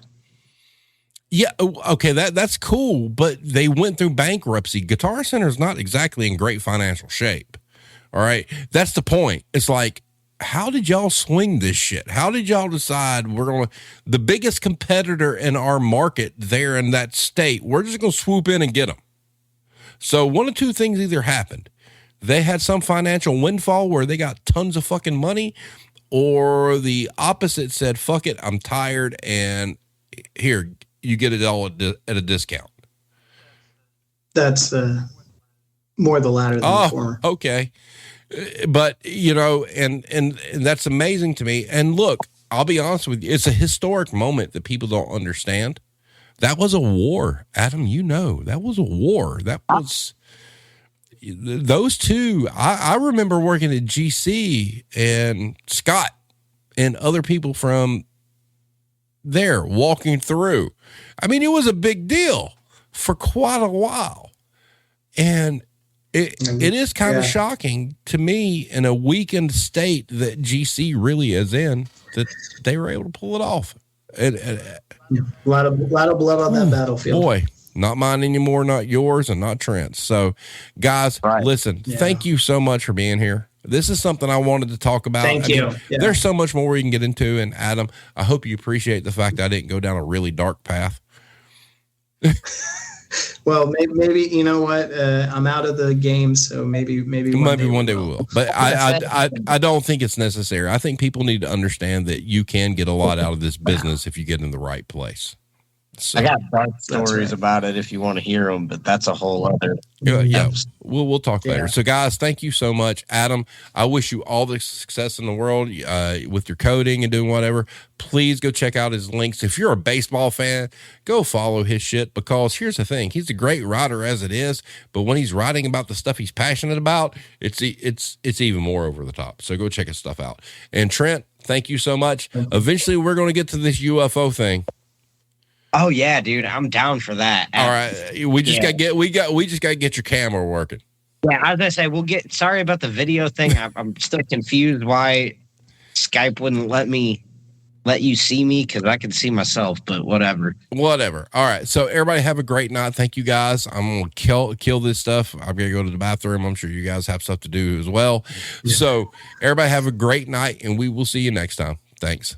Yeah, okay, that's cool, but they went through bankruptcy. Guitar Center is not exactly in great financial shape. All right, that's the point. It's like, how did y'all swing this shit? How did y'all decide the biggest competitor in our market there in that state, we're just going to swoop in and get them? So one of two things either happened. They had some financial windfall where they got tons of fucking money, or the opposite said, fuck it, I'm tired, and here, you get it all at a discount. That's more the latter than the former. Okay. But, and that's amazing to me. And look, I'll be honest with you. It's a historic moment that people don't understand. That was a war, Adam, that was a war. That was those two. I remember working at GC and Scott and other people from there walking through. I mean, it was a big deal for quite a while. And it is kind of shocking to me in a weakened state that GC really is in, that they were able to pull it off. A lot of blood on that battlefield. Boy, not mine anymore, not yours, and not Trent's. So, guys, listen, thank you so much for being here. This is something I wanted to talk about. Thank you. There's so much more we can get into. And Adam, I hope you appreciate the fact that I didn't go down a really dark path. Well, maybe you know what? I'm out of the game, so maybe one day we will. But I don't think it's necessary. I think people need to understand that you can get a lot out of this business if you get in the right place. So, I got dark stories about it if you want to hear them, but that's a whole other. Yeah, we'll talk later. So, guys, thank you so much, Adam. I wish you all the success in the world with your coding and doing whatever. Please go check out his links. If you're a baseball fan, go follow his shit, because here's the thing: he's a great writer as it is, but when he's writing about the stuff he's passionate about, it's even more over the top. So go check his stuff out. And Trent, thank you so much. Eventually, we're going to get to this UFO thing. Oh yeah, dude, I'm down for that. All right, we just got to get your camera working. Yeah, as I say, sorry about the video thing. I'm still confused why Skype wouldn't let you see me, because I can see myself, but whatever. All right, so everybody have a great night. Thank you, guys. I'm gonna kill this stuff. I'm gonna go to the bathroom. I'm sure you guys have stuff to do as well. So everybody have a great night, and we will see you next time. Thanks.